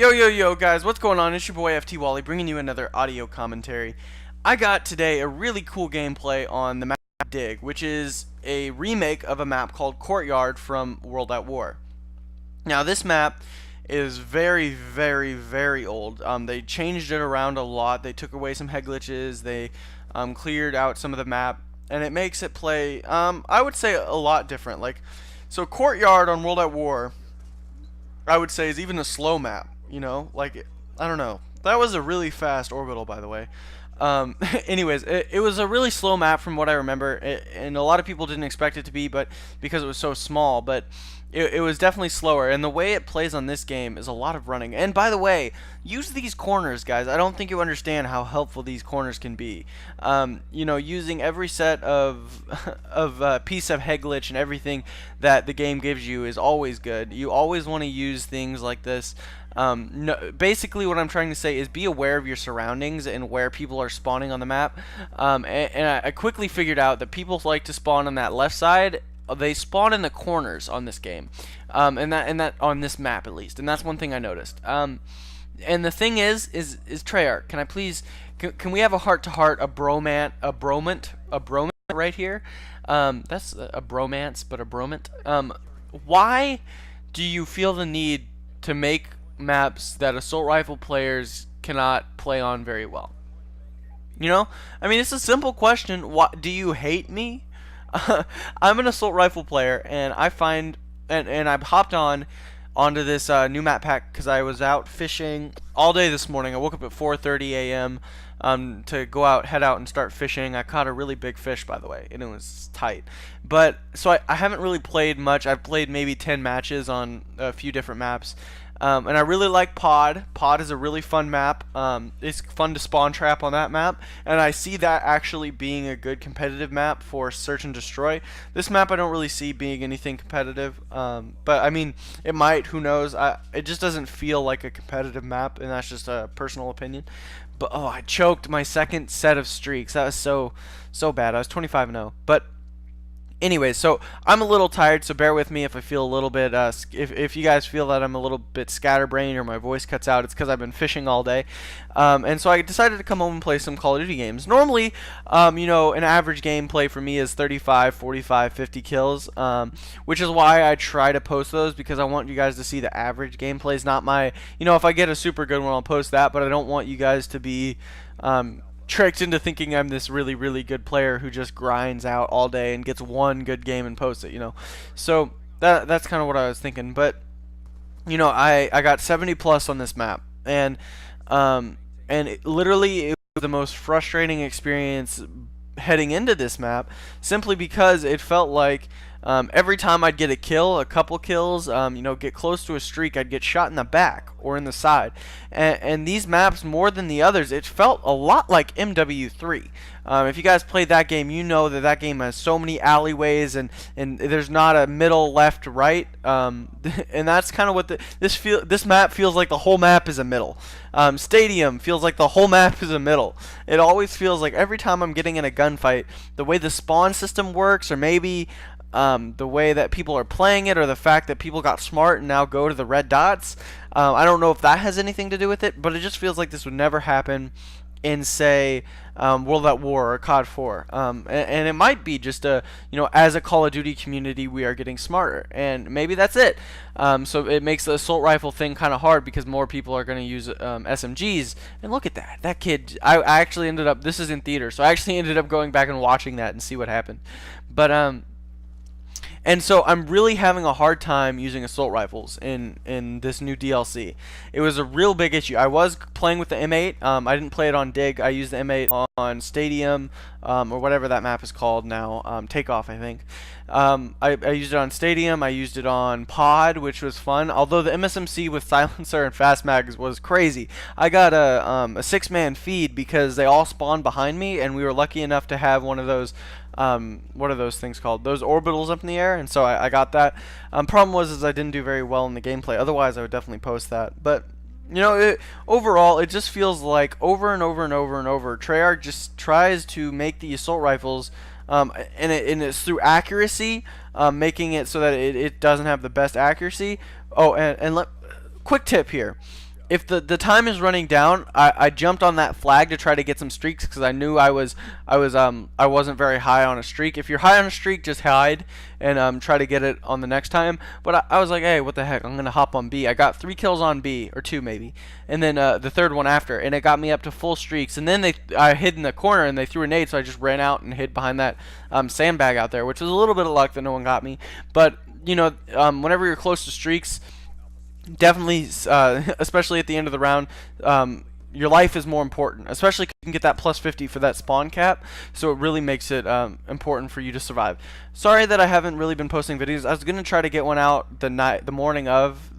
Yo, guys, what's going on? It's your boy FT Wally bringing you another audio commentary. I got today a really cool gameplay on the map Dig, which is a remake of a map called Courtyard from World at War. Now, this map is very old. They changed it around a lot. They took away some head glitches. They cleared out some of the map, and it makes it play, I would say, a lot different. So Courtyard on World at War, I would say, is even a slow map. I don't know. That was a really fast orbital, by the way. Anyways, it was a really slow map from what I remember, and a lot of people didn't expect it to be, but because it was so small, but it was definitely slower, and the way it plays on this game is a lot of running. And by the way, use these corners, guys. I don't think you understand how helpful these corners can be. Using every set of piece of head glitch and everything that the game gives you is always good. You always want to use things like this. Basically what I'm trying to say is be aware of your surroundings and where people are spawning on the map. And I quickly figured out that people like to spawn on that left side. They spawn in the corners on this game, and that on this map at least, and that's one thing I noticed. And the thing is Treyarch, can I please, can we have a heart-to-heart, a bromant right here? That's a bromance, but a bromant. Why do you feel the need to make maps that assault rifle players cannot play on very well? I mean, it's a simple question. What, do you hate me? I'm an assault rifle player, and I find, and I've hopped onto this new map pack because I was out fishing all day this morning. I woke up at 4:30 a.m. To head out and start fishing. I caught a really big fish, by the way, and it was tight. But so I haven't really played much. I've played maybe 10 matches on a few different maps. And I really like Pod. Pod is a really fun map. It's fun to spawn trap on that map, and I see that actually being a good competitive map for search and destroy. This map I don't really see being anything competitive, but I mean, it might. Who knows? It just doesn't feel like a competitive map, and that's just a personal opinion. But oh, I choked my second set of streaks. That was so bad. I was 25-0, but. Anyways, so I'm a little tired, so bear with me if I feel a little bit, if you guys feel that I'm a little bit scatterbrained or my voice cuts out, it's because I've been fishing all day. And so I decided to come home and play some Call of Duty games. Normally, an average gameplay for me is 35, 45, 50 kills, which is why I try to post those, because I want you guys to see the average gameplays, not my, if I get a super good one, I'll post that, but I don't want you guys to be, tricked into thinking I'm this really good player who just grinds out all day and gets one good game and posts it, So that's kind of what I was thinking. But I got 70 plus on this map, and literally it was the most frustrating experience heading into this map, simply because it felt like every time I'd get a kill, a couple kills, get close to a streak, I'd get shot in the back or in the side. And these maps, more than the others, it felt a lot like MW3. If you guys played that game, you know that game has so many alleyways, and there's not a middle, left, right. And that's kind of what this map feels like. The whole map is a middle. Stadium feels like the whole map is a middle. It always feels like every time I'm getting in a gunfight, the way the spawn system works, or maybe the way that people are playing it, or the fact that people got smart and now go to the red dots. I don't know if that has anything to do with it, but it just feels like this would never happen in, say, World at War or COD 4. And it might be just as a Call of Duty community, we are getting smarter, and maybe that's it. So it makes the assault rifle thing kind of hard, because more people are going to use SMGs. And look at that kid. I actually ended up, this is in theater, so I actually ended up going back and watching that and see what happened. But and so I'm really having a hard time using assault rifles in this new DLC. It was a real big issue. I was playing with the M8. I didn't play it on Dig. I used the M8 on Stadium, or whatever that map is called now. Takeoff, I think. I used it on Stadium. I used it on Pod, which was fun. Although the MSMC with Silencer and Fast Mags was crazy. I got a 6-man feed because they all spawned behind me, and we were lucky enough to have one of those. What are those things called? Those orbitals up in the air, and so I got that. Problem was I didn't do very well in the gameplay. Otherwise, I would definitely post that. But overall, it just feels like over and over, Treyarch just tries to make the assault rifles, and it's through accuracy, making it so that it doesn't have the best accuracy. Oh, quick tip here. if the time is running down, I jumped on that flag to try to get some streaks because I knew I wasn't very high on a streak. If you're high on a streak, just hide and try to get it on the next time. But I was like, hey, what the heck? I'm gonna hop on B. I got 3 kills on B, or 2 maybe, and then the third one after, and it got me up to full streaks. And then I hid in the corner and they threw a nade, so I just ran out and hid behind that sandbag out there, which was a little bit of luck that no one got me. But whenever you're close to streaks, definitely, especially at the end of the round, your life is more important, especially because you can get that plus 50 for that spawn cap, so it really makes it important for you to survive. Sorry that I haven't really been posting videos. I was going to try to get one out the morning of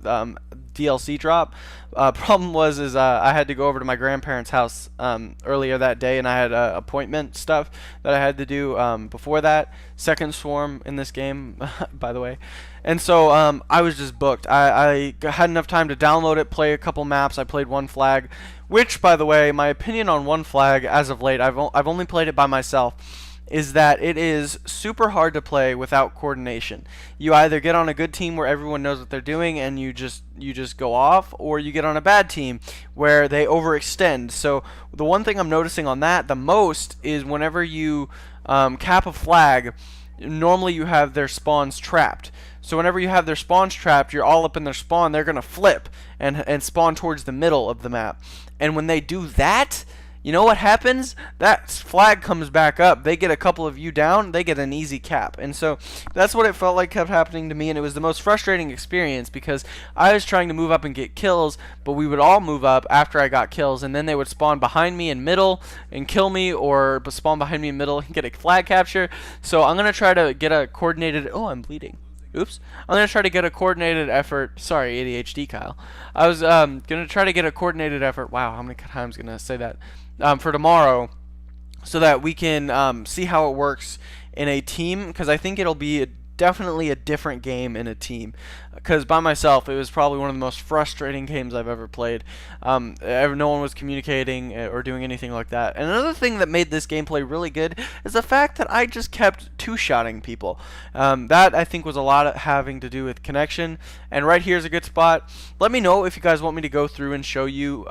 DLC drop. Problem was I had to go over to my grandparents' house earlier that day, and I had appointment stuff that I had to do before that. Second swarm in this game, by the way. And so I was just booked. I had enough time to download it, play a couple maps. I played One Flag, which, by the way, my opinion on One Flag as of late, I've only played it by myself, is that it is super hard to play without coordination. You either get on a good team where everyone knows what they're doing and you just go off, or you get on a bad team where they overextend. So the one thing I'm noticing on that the most is whenever you cap a flag, normally you have their spawns trapped. So whenever you have their spawns trapped, you're all up in their spawn, they're going to flip and spawn towards the middle of the map. And when they do that, you know what happens? That flag comes back up. They get a couple of you down, they get an easy cap. And so that's what it felt like kept happening to me, and it was the most frustrating experience because I was trying to move up and get kills, but we would all move up after I got kills, and then they would spawn behind me in middle and kill me, or spawn behind me in middle and get a flag capture. So I'm going to try to get a coordinated... Oh, I'm bleeding. Oops. I'm going to try to get a coordinated effort. Sorry, ADHD, Kyle. I was going to try to get a coordinated effort. Wow, how many times am I going to say that? For tomorrow, so that we can see how it works in a team, because I think it'll be definitely a different game in a team, because by myself it was probably one of the most frustrating games I've ever played. No one was communicating or doing anything like that. And another thing that made this gameplay really good is the fact that I just kept two-shotting people. That I think was a lot having to do with connection, and right here's a good spot. Let me know if you guys want me to go through and show you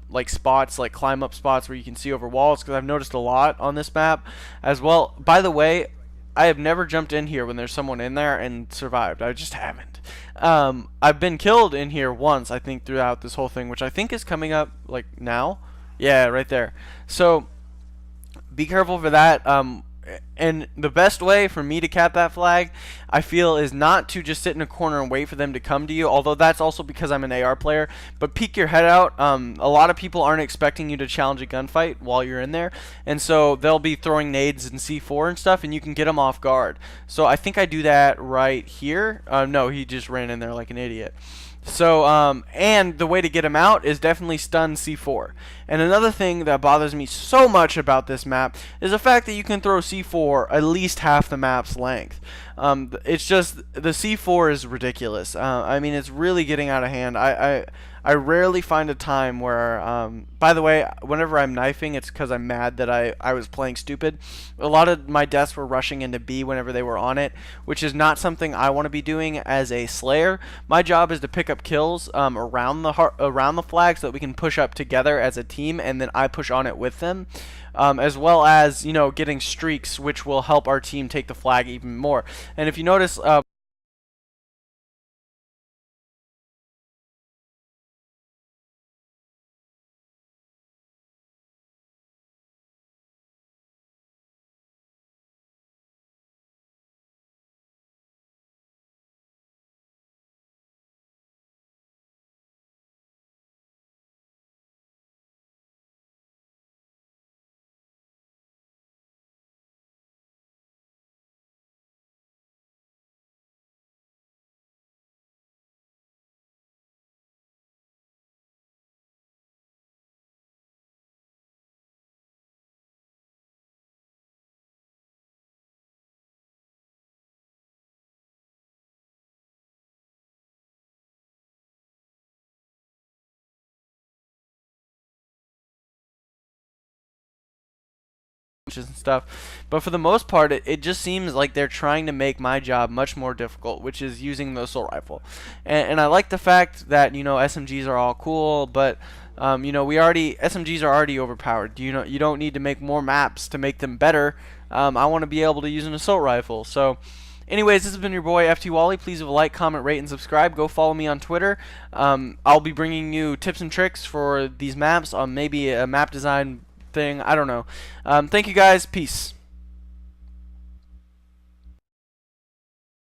like spots, like climb up spots where you can see over walls, because I've noticed a lot on this map as well. By the way, I have never jumped in here when there's someone in there and survived. I just haven't. I've been killed in here once, I think, throughout this whole thing, which I think is coming up, like, now. Yeah, right there. So, be careful for that. And the best way for me to cap that flag, I feel, is not to just sit in a corner and wait for them to come to you, although that's also because I'm an AR player, but peek your head out. A lot of people aren't expecting you to challenge a gunfight while you're in there, and so they'll be throwing nades and C4 and stuff, and you can get them off guard. So I think I do that right here. No, he just ran in there like an idiot. So, and the way to get him out is definitely stun C4. And another thing that bothers me so much about this map is the fact that you can throw C4 at least half the map's length. It's just, the C4 is ridiculous. I mean, it's really getting out of hand. I rarely find a time where, by the way, whenever I'm knifing, it's because I'm mad that I was playing stupid. A lot of my deaths were rushing into B whenever they were on it, which is not something I want to be doing as a Slayer. My job is to pick up kills around the flag so that we can push up together as a team, and then I push on it with them. As well as, getting streaks, which will help our team take the flag even more. And if you notice, and stuff. But for the most part, it just seems like they're trying to make my job much more difficult, which is using the assault rifle. And I like the fact that, you know, SMGs are all cool, but you know, SMGs are already overpowered. You don't need to make more maps to make them better. I want to be able to use an assault rifle. So anyways, this has been your boy FT Wally. Please leave a like, comment, rate, and subscribe. Go follow me on Twitter. I'll be bringing you tips and tricks for these maps, maybe a map design thing. I don't know. Thank you guys. Peace.